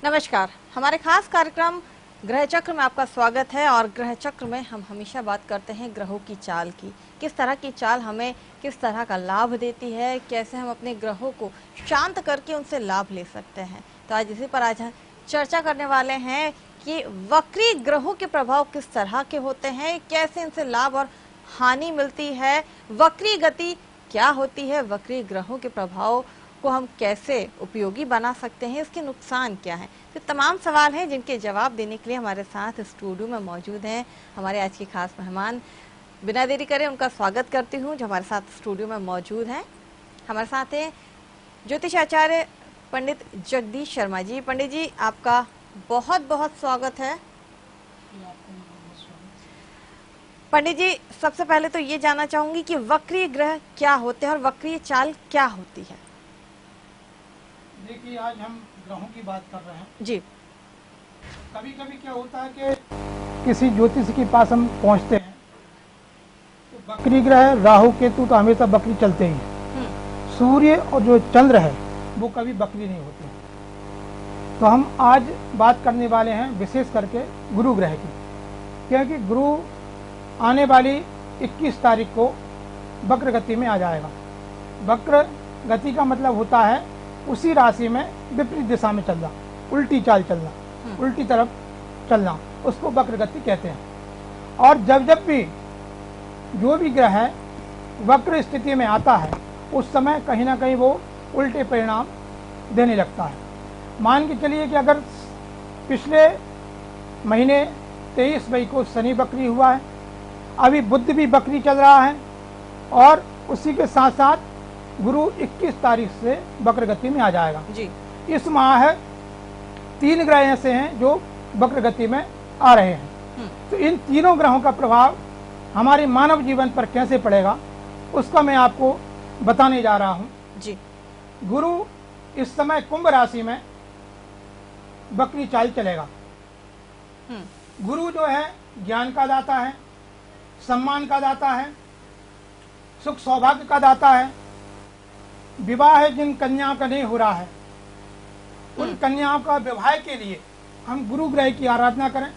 नमस्कार। हमारे खास कार्यक्रम ग्रह चक्र में आपका स्वागत है और ग्रह चक्र में हम हमेशा बात करते हैं ग्रहों की चाल की। किस तरह की चाल हमें किस तरह का लाभ देती है, कैसे हम अपने ग्रहों को शांत करके उनसे लाभ ले सकते हैं। तो आज हम चर्चा करने वाले हैं कि वक्री ग्रहों के प्रभाव किस तरह के होते हैं, कैसे इनसे लाभ और हानि मिलती है, वक्री गति क्या होती है, वक्री ग्रहों के प्रभाव को हम कैसे उपयोगी बना सकते हैं, इसके नुकसान क्या हैं। तो तमाम सवाल हैं जिनके जवाब देने के लिए हमारे साथ स्टूडियो में मौजूद हैं हमारे आज के खास मेहमान। बिना देरी करे उनका स्वागत करती हूँ जो हमारे साथ स्टूडियो में मौजूद हैं। हमारे साथ हैं ज्योतिष आचार्य पंडित जगदीश शर्मा जी। पंडित जी, आपका बहुत बहुत स्वागत है। पंडित जी, सबसे पहले तो ये जानना चाहूंगी कि वक्री ग्रह क्या होते हैं और वक्री चाल क्या होती है। देखिए, आज हम ग्रहों की बात कर रहे हैं जी। कभी कभी क्या होता है कि किसी ज्योतिष के पास हम पहुंचते हैं तो वक्री ग्रह राहु केतु तो हमेशा वक्री चलते ही हैं। सूर्य और जो चंद्र है वो कभी वक्री नहीं होते। तो हम आज बात करने वाले हैं विशेष करके गुरु ग्रह की, क्योंकि गुरु आने वाली 21 तारीख को वक्र गति में आ जाएगा। वक्र गति का मतलब होता है उसी राशि में विपरीत दिशा में चलना, उल्टी चाल चलना, उल्टी तरफ चलना, उसको वक्र गति कहते हैं। और जब जब भी जो भी ग्रह है वक्र स्थिति में आता है उस समय कहीं ना कहीं वो उल्टे परिणाम देने लगता है। मान के चलिए कि अगर पिछले महीने 23 मई को शनि वक्री हुआ है, अभी बुध भी वक्री चल रहा है और उसी के साथ साथ गुरु 21 तारीख से वक्र गति में आ जाएगा जी। इस माह 3 ग्रह ऐसे हैं जो वक्र गति में आ रहे हैं। तो इन तीनों ग्रहों का प्रभाव हमारे मानव जीवन पर कैसे पड़ेगा उसका मैं आपको बताने जा रहा हूं जी। गुरु इस समय कुंभ राशि में वक्री चाल चलेगा। गुरु जो है ज्ञान का दाता है, सम्मान का दाता है, सुख सौभाग्य का दाता है। विवाह जिन कन्याओं का नहीं हो रहा है उन कन्याओं का विवाह के लिए हम गुरु ग्रह की आराधना करें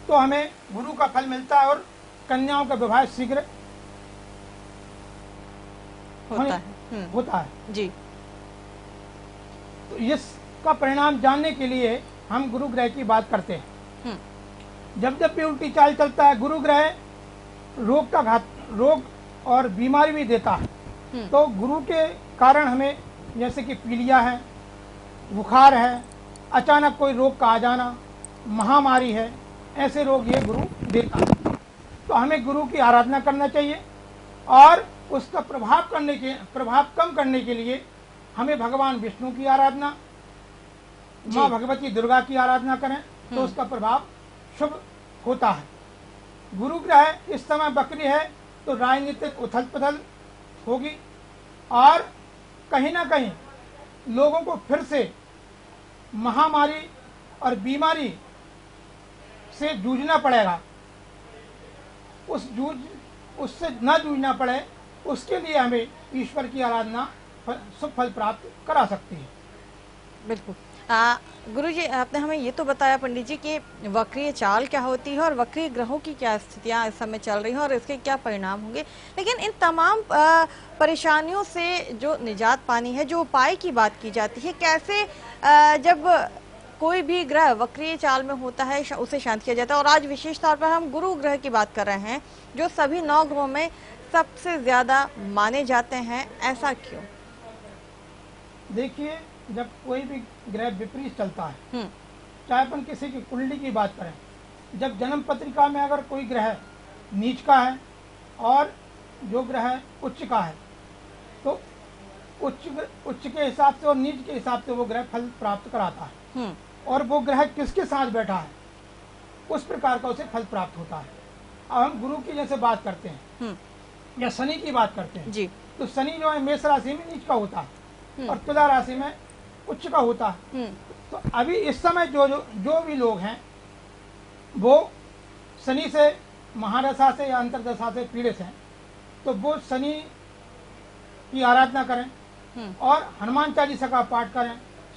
तो हमें गुरु का फल मिलता है और कन्याओं का विवाह शीघ्र होता है जी। तो इसका परिणाम जानने के लिए हम गुरु ग्रह की बात करते हैं। जब जब भी उल्टी चाल चलता है गुरु ग्रह रोग और बीमारी भी देता है। तो गुरु के कारण हमें जैसे कि पीलिया है, बुखार है, अचानक कोई रोग का आ जाना, महामारी है, ऐसे रोग ये गुरु देता है। तो हमें गुरु की आराधना करना चाहिए और उसका प्रभाव कम करने के लिए हमें भगवान विष्णु की आराधना, माँ भगवती दुर्गा की आराधना करें तो उसका प्रभाव शुभ होता है। गुरु ग्रह इस समय वक्री है तो राजनीतिक उथल पुथल होगी और कहीं ना कहीं लोगों को फिर से महामारी और बीमारी से जूझना पड़ेगा। उससे न जूझना पड़े उसके लिए हमें ईश्वर की आराधना शुभ फल प्राप्त करा सकती है। बिल्कुल। गुरु जी, आपने हमें ये तो बताया पंडित जी कि वक्रीय चाल क्या होती है और वक्रीय ग्रहों की क्या स्थितियां इस समय चल रही हैं और इसके क्या परिणाम होंगे, लेकिन इन तमाम परेशानियों से जो निजात पानी है, जो उपाय की बात की जाती है, कैसे जब कोई भी ग्रह वक्रीय चाल में होता है उसे शांत किया जाता है। और आज विशेष तौर पर हम गुरु ग्रह की बात कर रहे हैं जो सभी 9 ग्रहों में सबसे ज्यादा माने जाते हैं, ऐसा क्यों? देखिए, जब कोई भी ग्रह विपरीत चलता है, चाहे अपन किसी की कुंडली की बात करें, जब जन्म पत्रिका में अगर कोई ग्रह नीच का है और जो ग्रह उच्च का है तो उच्च के हिसाब से और नीच के हिसाब से वो ग्रह फल प्राप्त कराता है। और वो ग्रह किसके साथ बैठा है उस प्रकार का उसे फल प्राप्त होता है। अब हम गुरु की जैसे बात करते हैं या शनि की बात करते हैं जी। तो शनि जो है मेष राशि में नीच का होता है और तुला राशि में उच्च का होता है। तो अभी इस समय जो भी लोग हैं वो शनि से महादशा से या अंतरदशा से पीड़ित हैं तो वो शनि की आराधना करें और हनुमान चालीसा का पाठ करें,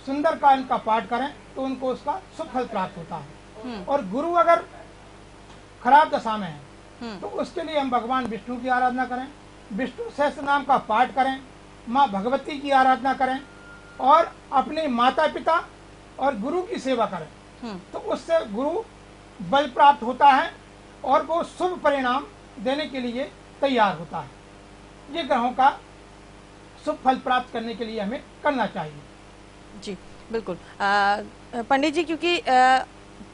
सुंदरकांड का पाठ करें तो उनको उसका शुभ फल प्राप्त होता है। और गुरु अगर खराब दशा में है तो उसके लिए हम भगवान विष्णु की आराधना करें, विष्णु सहस्त्र नाम का पाठ करें, माँ भगवती की आराधना करें और अपने माता पिता और गुरु की सेवा करें। तो उससे गुरु बल प्राप्त होता है और वो शुभ परिणाम देने के लिए तैयार होता है। ये ग्रहों का शुभ फल प्राप्त करने के लिए हमें करना चाहिए। जी बिल्कुल। पंडित जी, क्योंकि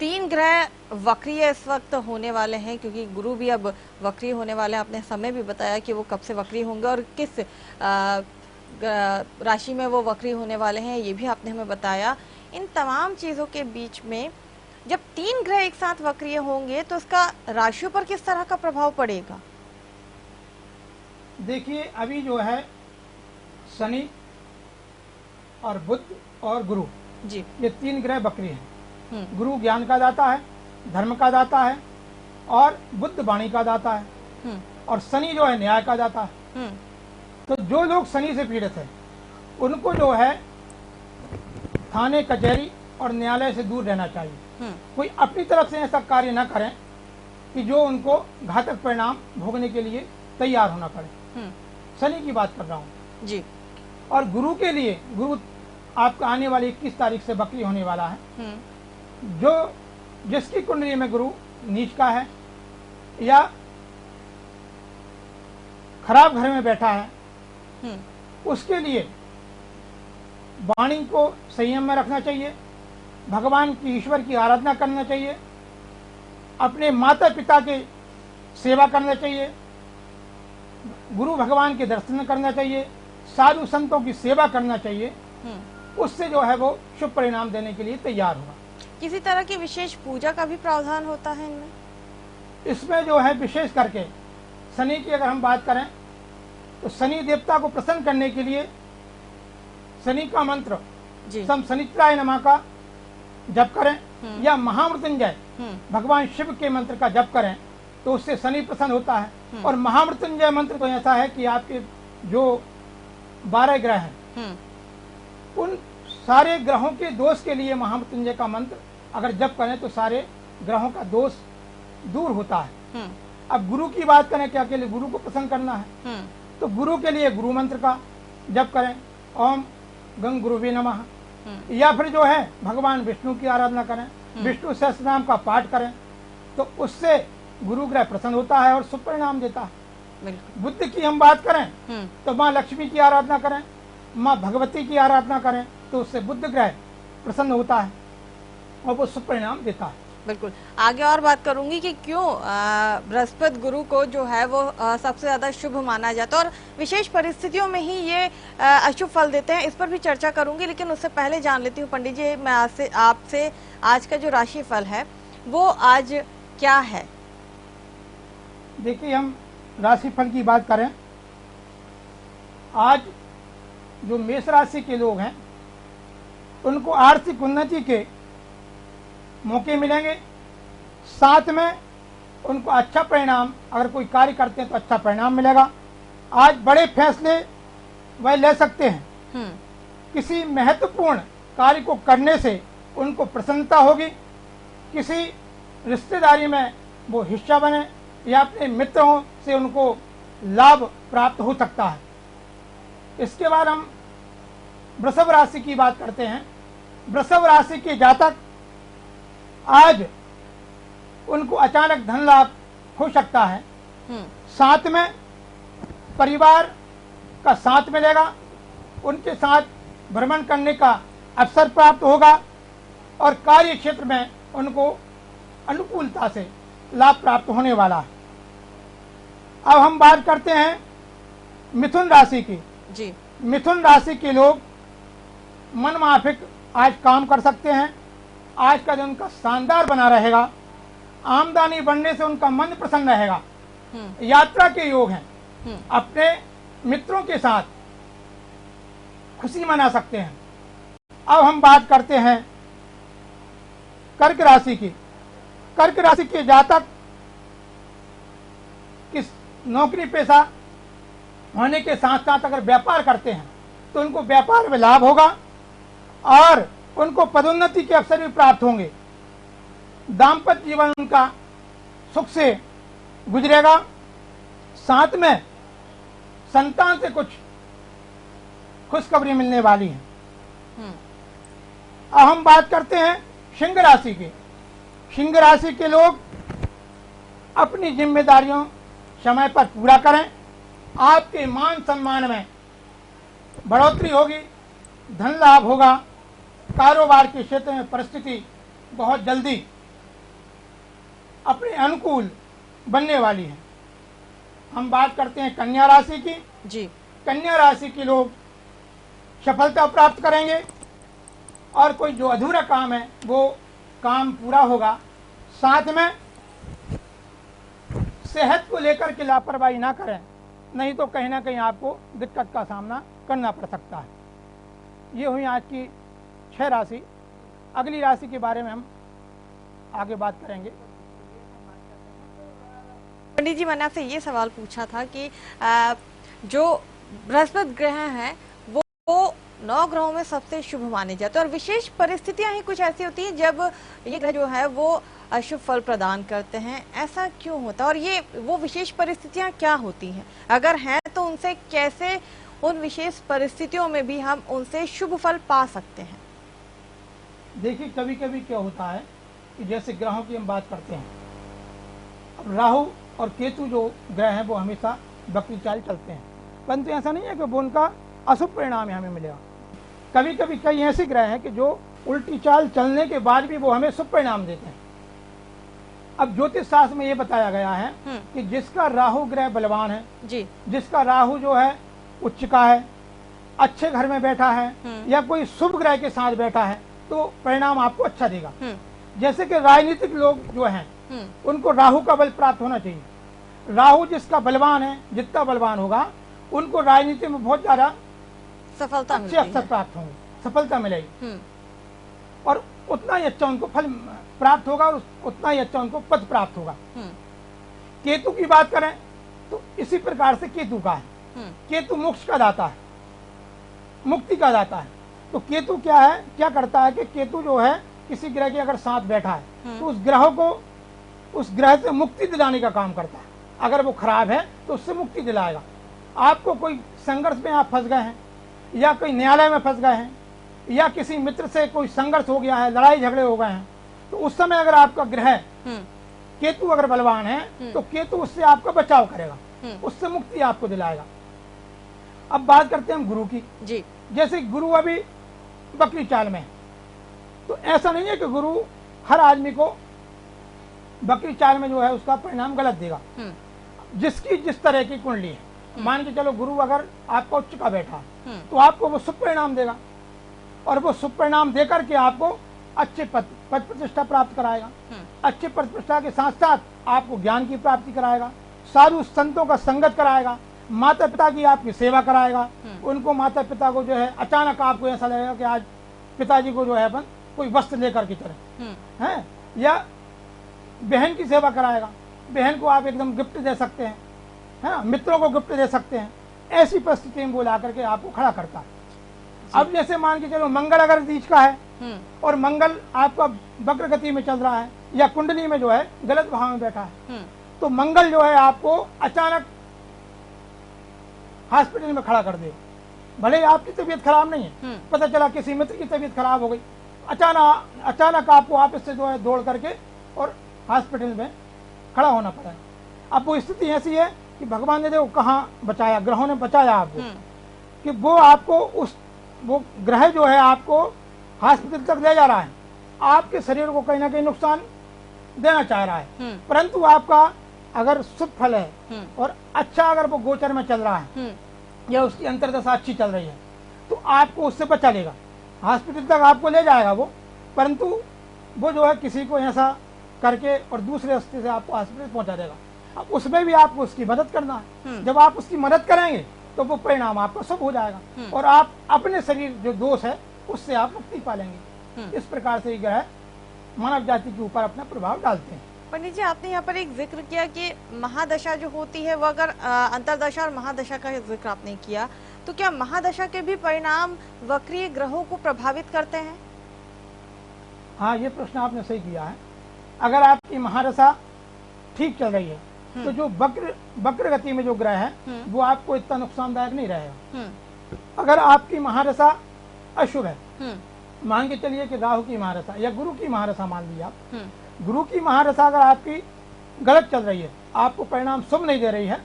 3 ग्रह वक्रीय इस वक्त होने वाले हैं, क्योंकि गुरु भी अब वक्री होने वाले हैं। आपने समय भी बताया कि वो कब से वक्री होंगे और किस राशि में वो वक्री होने वाले हैं, ये भी आपने हमें बताया। इन तमाम चीज़ों के बीच में जब 3 ग्रह एक साथ वक्रीय होंगे तो उसका राशियों पर किस तरह का प्रभाव पड़ेगा? देखिए, अभी जो है शनि और बुध और गुरु, जी, ये 3 ग्रह वक्री हैं। गुरु ज्ञान का दाता है, धर्म का दाता है और बुध वाणी का दाता है और शनि जो है न्याय का दाता है। तो जो लोग शनि से पीड़ित है उनको जो है थाने कचहरी और न्यायालय से दूर रहना चाहिए। कोई अपनी तरफ से ऐसा कार्य न करें कि जो उनको घातक परिणाम भोगने के लिए तैयार होना पड़े। शनि की बात कर रहा हूँ जी। और गुरु के लिए, गुरु आपका आने वाली 21 तारीख से वक्री होने वाला है। जो जिसकी कुंडली में गुरु नीच का है या खराब घर में बैठा है, उसके लिए वाणी को संयम में रखना चाहिए, भगवान की, ईश्वर की आराधना करना चाहिए, अपने माता पिता के सेवा करना चाहिए, गुरु भगवान के दर्शन करना चाहिए, साधु संतों की सेवा करना चाहिए। उससे जो है वो शुभ परिणाम देने के लिए तैयार होगा। किसी तरह की विशेष पूजा का भी प्रावधान होता है इनमें? इसमें जो है विशेष करके शनि की अगर हम बात करें तो शनि देवता को प्रसन्न करने के लिए शनि का मंत्र सम शनित्राय नमः का जप करें या महामृत्युंजय भगवान शिव के मंत्र का जप करें तो उससे शनि प्रसन्न होता है। और महामृत्युंजय मंत्र तो ऐसा है कि आपके जो 12 ग्रह हैं उन सारे ग्रहों के दोष के लिए महामृत्युंजय का मंत्र अगर जप करें तो सारे ग्रहों का दोष दूर होता है। अब गुरु की बात करें कि अकेले गुरु को प्रसन्न करना है तो गुरु के लिए गुरु मंत्र का जप करें, ओम गंग गुरुवे नमः, या फिर जो है भगवान विष्णु की आराधना करें, विष्णु सहस्त्र नाम का पाठ करें तो उससे गुरु ग्रह प्रसन्न होता है और शुभ परिणाम देता है। बुद्ध की हम बात करें तो माँ लक्ष्मी की आराधना करें, माँ भगवती की आराधना करें तो उससे बुद्ध ग्रह प्रसन्न होता है और वो शुभ परिणाम देता है। बिल्कुल। आगे और बात करूंगी कि क्यों बृहस्पति गुरु को जो है वो सबसे ज्यादा शुभ माना जाता है और विशेष परिस्थितियों में ही ये अशुभ फल देते हैं, इस पर भी चर्चा करूंगी। लेकिन उससे पहले जान लेती हूँ पंडित जी, मैं आपसे आज का जो राशि फल है वो आज क्या है? देखिए, हम राशि फल की बात करें, आज जो मेष राशि के लोग हैं उनको आर्थिक उन्नति के मौके मिलेंगे, साथ में उनको अच्छा परिणाम, अगर कोई कार्य करते हैं तो अच्छा परिणाम मिलेगा। आज बड़े फैसले वह ले सकते हैं, किसी महत्वपूर्ण कार्य को करने से उनको प्रसन्नता होगी, किसी रिश्तेदारी में वो हिस्सा बने या अपने मित्रों से उनको लाभ प्राप्त हो सकता है। इसके बाद हम वृषभ राशि की बात करते हैं। वृषभ राशि के जातक आज उनको अचानक धन लाभ हो सकता है, साथ में परिवार का साथ मिलेगा, उनके साथ भ्रमण करने का अवसर प्राप्त होगा और कार्य क्षेत्र में उनको अनुकूलता से लाभ प्राप्त होने वाला है। अब हम बात करते हैं मिथुन राशि की। जी। मिथुन राशि के लोग मन माफिक आज काम कर सकते हैं, आज का दिन उनका शानदार बना रहेगा, आमदनी बढ़ने से उनका मन प्रसन्न रहेगा, यात्रा के योग हैं, अपने मित्रों के साथ खुशी मना सकते हैं। अब हम बात करते हैं कर्क राशि की। कर्क राशि के जातक किस नौकरी पेशा होने के साथ साथ अगर व्यापार करते हैं तो उनको व्यापार में लाभ होगा और उनको पदोन्नति के अवसर भी प्राप्त होंगे, दाम्पत्य जीवन उनका सुख से गुजरेगा, साथ में संतान से कुछ खुशखबरी मिलने वाली है। अब हम बात करते हैं सिंह राशि की। सिंह राशि के लोग अपनी जिम्मेदारियों समय पर पूरा करें, आपके मान सम्मान में बढ़ोतरी होगी, धन लाभ होगा, कारोबार के क्षेत्र में परिस्थिति बहुत जल्दी अपने अनुकूल बनने वाली है। हम बात करते हैं कन्या राशि की। जी। कन्या राशि के लोग सफलता प्राप्त करेंगे और कोई जो अधूरा काम है वो काम पूरा होगा। साथ में सेहत को लेकर के लापरवाही ना करें, नहीं तो कहीं ना कहीं आपको दिक्कत का सामना करना पड़ सकता है। ये हुई आज की 6 राशि। अगली राशि के बारे में हम आगे बात करेंगे। पंडित जी, मैंने आपसे ये सवाल पूछा था कि जो बृहस्पति ग्रह हैं वो 9 ग्रहों में सबसे शुभ माने जाते हैं और विशेष परिस्थितियां ही कुछ ऐसी होती हैं जब ये ग्रह जो है वो अशुभ फल प्रदान करते हैं। ऐसा क्यों होता है और ये वो विशेष परिस्थितियां क्या होती हैं? अगर हैं तो उनसे कैसे, उन विशेष परिस्थितियों में भी हम उनसे शुभ फल पा सकते हैं? देखिए, कभी कभी क्या होता है कि जैसे ग्रहों की हम बात करते हैं, अब राहु और केतु जो ग्रह हैं वो हमेशा बकरी चाल चलते हैं, परंतु ऐसा नहीं है कि वो उनका अशुभ परिणाम हमें मिलेगा। कभी कभी कई ऐसे ग्रह हैं कि जो उल्टी चाल चलने के बाद भी वो हमें शुभ परिणाम देते हैं। अब ज्योतिष शास्त्र में ये बताया गया है कि जिसका राहु ग्रह बलवान है जी, जिसका राहु जो है उच्च का है, अच्छे घर में बैठा है या कोई शुभ ग्रह के साथ बैठा है, तो परिणाम आपको अच्छा देगा। जैसे कि राजनीतिक लोग जो हैं उनको राहु का बल प्राप्त होना चाहिए। राहु जिसका बलवान है, जितना बलवान होगा उनको राजनीति में बहुत ज्यादा सफलता अच्छे अवसर प्राप्त होंगे, सफलता मिलेगी और उतना ही अच्छा उनको फल प्राप्त होगा और उतना ही अच्छा उनको पद प्राप्त होगा। केतु की बात करें तो इसी प्रकार से केतु का है। केतु मोक्ष का दाता है, मुक्ति का दाता है। तो केतु क्या है, क्या करता है कि केतु जो है किसी ग्रह के अगर साथ बैठा है तो उस ग्रह को, उस ग्रह से मुक्ति दिलाने का काम करता है। अगर वो खराब है तो उससे मुक्ति दिलाएगा। आपको कोई संघर्ष में आप फंस गए हैं या कोई न्यायालय में फंस गए हैं या किसी मित्र से कोई संघर्ष हो गया है, लड़ाई झगड़े हो गए हैं, तो उस समय अगर आपका ग्रह केतु अगर बलवान है तो केतु उससे आपका बचाव करेगा, उससे मुक्ति आपको दिलाएगा। अब बात करते हैं हम गुरु की जी। जैसे गुरु अभी बकरी चाल में है, तो ऐसा नहीं है कि गुरु हर आदमी को बकरी चाल में जो है उसका परिणाम गलत देगा। जिसकी जिस तरह की कुंडली है, मान के चलो गुरु अगर आपका उच्च का बैठा तो आपको वो शुभ परिणाम देगा और वो शुभ परिणाम देकर के आपको अच्छे पद प्रतिष्ठा प्राप्त कराएगा। अच्छे पद प्रतिष्ठा के साथ साथ आपको ज्ञान की प्राप्ति कराएगा, साधु संतों का संगत कराएगा, माता पिता की आपकी सेवा कराएगा। उनको माता पिता को जो है अचानक आपको ऐसा लगेगा कि आज पिताजी को जो है अपन कोई वस्त्र लेकर की तरह है, या बहन की सेवा कराएगा, बहन को आप एकदम गिफ्ट दे सकते हैं, है ना, मित्रों को गिफ्ट दे सकते हैं। ऐसी परिस्थिति में वो ला करके आपको खड़ा करता है। अब जैसे मान के चलो मंगल अगर बीच का है और मंगल आपका वक्र गति में चल रहा है या कुंडली में जो है गलत भाव में बैठा है, तो मंगल जो है आपको अचानक हॉस्पिटल में खड़ा कर दे। भले ही आपकी तबीयत खराब नहीं है, पता चला किसी मित्र की तबीयत खराब हो गई, अचानक आपको ऑफिस से जो है दौड़ करके और हॉस्पिटल में खड़ा होना पड़ा। अब वो स्थिति ऐसी है कि भगवान ने देखो कहाँ बचाया, ग्रहों ने बचाया आपको कि वो आपको वो ग्रह जो है आपको हॉस्पिटल तक ले जा रहा है, आपके शरीर को कहीं ना कहीं नुकसान देना चाह रहा है, परंतु आपका अगर शुभ फल है और अच्छा अगर वो गोचर में चल रहा है या उसकी अंतर्दशा अच्छी चल रही है तो आपको उससे बचा लेगा, हॉस्पिटल तक आपको ले जाएगा वो, परंतु वो जो है किसी को ऐसा करके और दूसरे रास्ते से आपको हॉस्पिटल पहुंचा देगा। अब उसमें भी आपको उसकी मदद करना है। जब आप उसकी मदद करेंगे तो वो परिणाम आपका शुभ हो जाएगा और आप अपने शरीर जो दोष है उससे आप मुक्ति पालेंगे। इस प्रकार से ग्रह मानव जाति के ऊपर अपना प्रभाव डालते हैं। पंडित जी, आपने यहाँ पर एक जिक्र किया कि महादशा जो होती है वो अगर अंतरदशा और महादशा का जिक्र आपने किया, तो क्या महादशा के भी परिणाम वक्रीय ग्रहों को प्रभावित करते हैं? हाँ, ये प्रश्न आपने सही किया है। अगर आपकी महादशा ठीक चल रही है तो जो वक्र गति में जो ग्रह है वो आपको इतना नुकसानदायक नहीं रहेगा। अगर आपकी महादशा अशुभ है, मान के चलिए कि राहु की महादशा या गुरु की महादशा मान लीजिए आप, गुरु की महादशा अगर आपकी गलत चल रही है, आपको परिणाम शुभ नहीं दे रही है,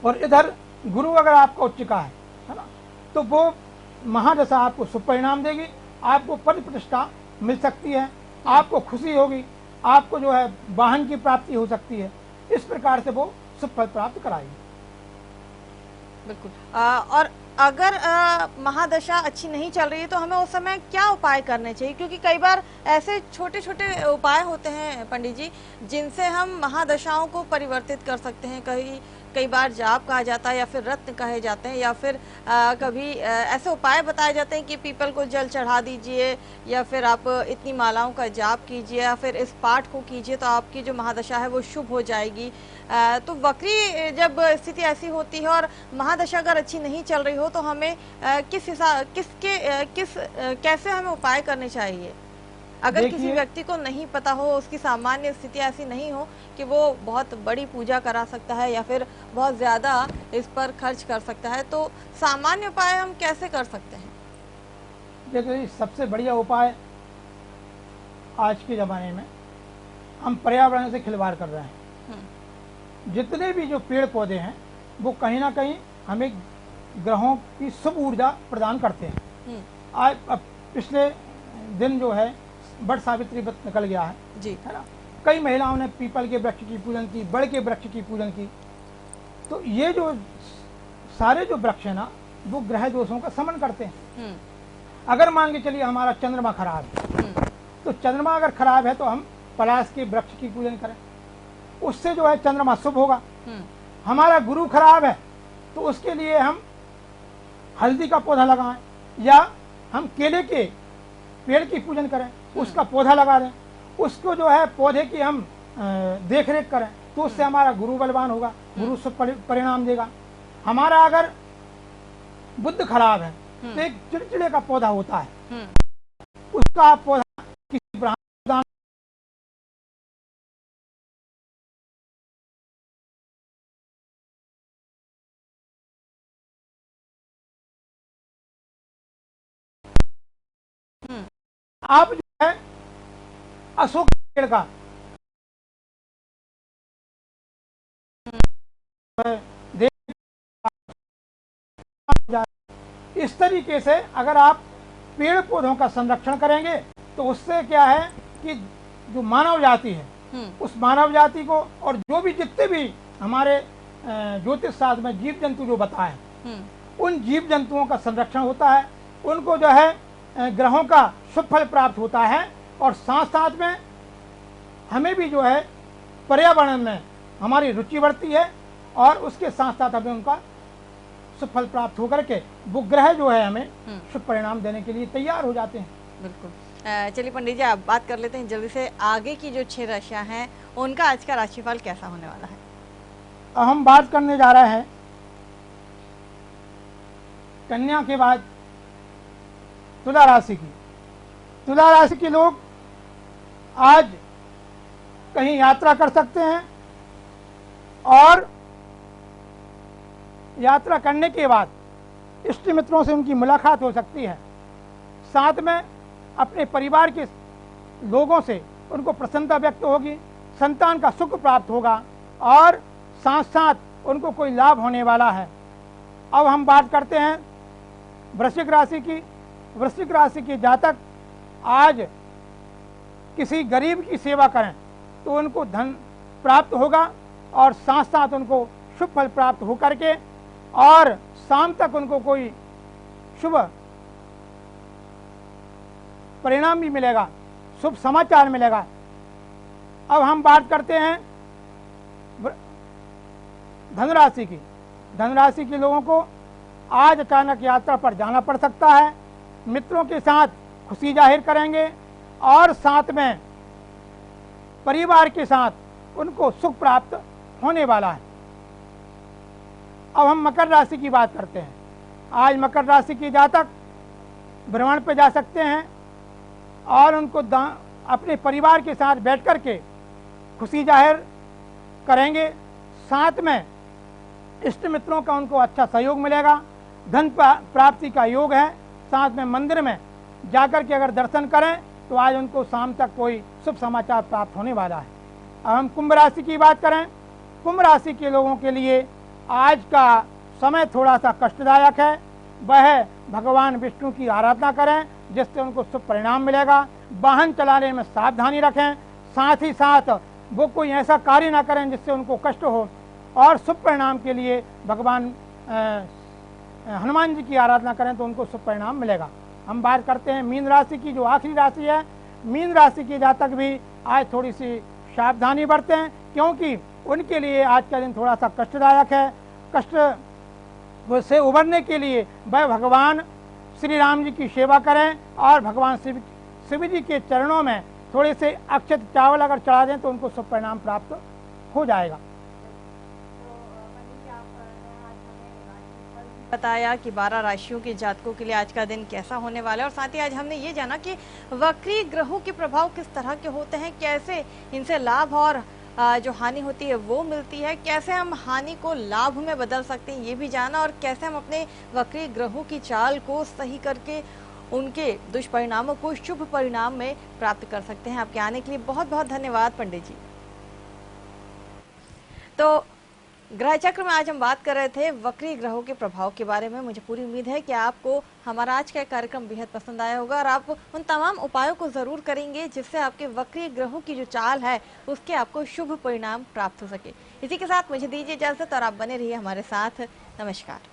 और इधर गुरु अगर आपका उच्च का है ना, तो वो महादशा आपको शुभ परिणाम देगी, आपको पद प्रतिष्ठा मिल सकती है, आपको खुशी होगी, आपको जो है वाहन की प्राप्ति हो सकती है। इस प्रकार से वो शुभ फल प्राप्त कराएगी। बिल्कुल। और अगर महादशा अच्छी नहीं चल रही है तो हमें उस समय क्या उपाय करने चाहिए? क्योंकि कई बार ऐसे छोटे छोटे उपाय होते हैं पंडित जी जिनसे हम महादशाओं को परिवर्तित कर सकते हैं। कई बार जाप कहा जाता है या फिर रत्न कहे जाते हैं, या फिर कभी ऐसे उपाय बताए जाते हैं कि पीपल को जल चढ़ा दीजिए, या फिर आप इतनी मालाओं का जाप कीजिए, या फिर इस पाठ को कीजिए तो आपकी जो महादशा है वो शुभ हो जाएगी। तो वक्री जब स्थिति ऐसी होती है और महादशा अगर अच्छी नहीं चल रही हो तो हमें कैसे हमें उपाय करने चाहिए? अगर किसी व्यक्ति को नहीं पता हो, उसकी सामान्य स्थिति ऐसी नहीं हो कि वो बहुत बड़ी पूजा करा सकता है या फिर बहुत ज्यादा इस पर खर्च कर सकता है, तो सामान्य उपाय हम कैसे कर सकते हैं? देखिए, सबसे बढ़िया उपाय आज के ज़माने में हम पर्यावरण से खिलवाड़ कर रहे हैं। जितने भी जो पेड़ पौधे हैं वो कहीं ना कहीं हमें ग्रहों की शुभ ऊर्जा प्रदान करते हैं। आज पिछले दिन जो है बड़ सावित्री व्रत निकल गया है जी, है ना। कई महिलाओं ने पीपल के वृक्ष की पूजन की, बड़ के वृक्ष की पूजन की। तो ये जो सारे जो वृक्ष है ना वो ग्रह दोषों का शमन करते हैं। अगर मान के चलिए हमारा चंद्रमा खराब है तो चंद्रमा अगर खराब है तो हम पलाश के वृक्ष की पूजन करें, उससे जो है चंद्रमा शुभ होगा। हमारा गुरु खराब है तो उसके लिए हम हल्दी का पौधा लगाएं, या हम केले के पेड़ की पूजन करें, उसका पौधा लगा दें, उसको जो है पौधे की हम देख रेख करें, तो उससे हमारा गुरु बलवान होगा, गुरु शुभ परिणाम देगा। हमारा अगर बुद्ध खराब है तो एक चिड़चिड़े का पौधा होता है, उसका पौधा किसी ब्राह्मण आप जो है अशोक पेड़ का इस तरीके से अगर आप पेड़ पौधों का संरक्षण करेंगे तो उससे क्या है कि जो मानव जाति है उस मानव जाति को, और जो भी जितने भी हमारे ज्योतिष शास्त्र में जीव जंतु जो बताए उन जीव जंतुओं का संरक्षण होता है, उनको जो है ग्रहों का शुभ फल प्राप्त होता है, और साथ साथ में हमें भी जो है पर्यावरण में हमारी रुचि बढ़ती है, और उसके साथ साथ हमें उनका शुभ फल प्राप्त होकर के वो ग्रह जो है हमें शुभ परिणाम देने के लिए तैयार हो जाते हैं। बिल्कुल। चलिए पंडित जी, आप बात कर लेते हैं जल्दी से आगे की जो 6 राशियां हैं उनका आज का राशिफल कैसा होने वाला है? अब हम बात करने जा रहे हैं कन्या के बाद तुला राशि की। तुला राशि के लोग आज कहीं यात्रा कर सकते हैं, और यात्रा करने के बाद इष्ट मित्रों से उनकी मुलाकात हो सकती है। साथ में अपने परिवार के लोगों से उनको प्रसन्नता व्यक्त होगी, संतान का सुख प्राप्त होगा, और साथ साथ उनको कोई लाभ होने वाला है। अब हम बात करते हैं वृश्चिक राशि की। वृश्चिक राशि के जातक आज किसी गरीब की सेवा करें तो उनको धन प्राप्त होगा, और साथ साथ उनको शुभ फल प्राप्त हो करके और शाम तक उनको कोई शुभ परिणाम भी मिलेगा, शुभ समाचार मिलेगा। अब हम बात करते हैं धनुराशि की। धनुराशि के लोगों को आज अचानक यात्रा पर जाना पड़ सकता है, मित्रों के साथ खुशी जाहिर करेंगे, और साथ में परिवार के साथ उनको सुख प्राप्त होने वाला है। अब हम मकर राशि की बात करते हैं। आज मकर राशि के जातक भ्रमण पर जा सकते हैं, और उनको अपने परिवार के साथ बैठ कर के खुशी जाहिर करेंगे। साथ में इष्ट मित्रों का उनको अच्छा सहयोग मिलेगा, धन प्राप्ति का योग है। साथ में मंदिर में जाकर के अगर दर्शन करें तो आज उनको शाम तक कोई शुभ समाचार प्राप्त होने वाला है। अब हम कुंभ राशि की बात करें, कुंभ राशि के लोगों के लिए आज का समय थोड़ा सा कष्टदायक है। वह भगवान विष्णु की आराधना करें जिससे उनको शुभ परिणाम मिलेगा। वाहन चलाने में सावधानी रखें, साथ ही साथ वो कोई ऐसा कार्य ना करें जिससे उनको कष्ट हो। और शुभ परिणाम के लिए भगवान हनुमान जी की आराधना करें तो उनको शुभ परिणाम मिलेगा। हम बात करते हैं मीन राशि की, जो आखिरी राशि है। मीन राशि के जातक भी आज थोड़ी सी सावधानी बरतें, क्योंकि उनके लिए आज का दिन थोड़ा सा कष्टदायक है। कष्ट से उबरने के लिए वह भगवान श्री राम जी की सेवा करें और भगवान शिव जी के चरणों में थोड़े से अक्षत चावल अगर चढ़ा दें तो उनको शुभ परिणाम प्राप्त हो जाएगा। बताया कि 12 राशियों के जातकों के लिए आज का दिन कैसा होने वाला है, और साथ ही आज हमने ये जाना कि वक्री ग्रहों के प्रभाव किस तरह के होते हैं, कैसे इनसे लाभ और जो हानि होती है वो मिलती है, कैसे हम हानि को लाभ में बदल सकते हैं ये भी जाना, और कैसे हम अपने वक्री ग्रहों की चाल को सही करके उनके दुष्परिणामों को शुभ परिणाम में प्राप्त कर सकते हैं। आपके आने के लिए बहुत बहुत धन्यवाद पंडित जी। तो ग्रह चक्र में आज हम बात कर रहे थे वक्री ग्रहों के प्रभाव के बारे में। मुझे पूरी उम्मीद है कि आपको हमारा आज का कार्यक्रम बेहद पसंद आया होगा और आप उन तमाम उपायों को जरूर करेंगे जिससे आपके वक्री ग्रहों की जो चाल है उसके आपको शुभ परिणाम प्राप्त हो सके। इसी के साथ मुझे दीजिए इजाजत और आप बने रहिए हमारे साथ। नमस्कार।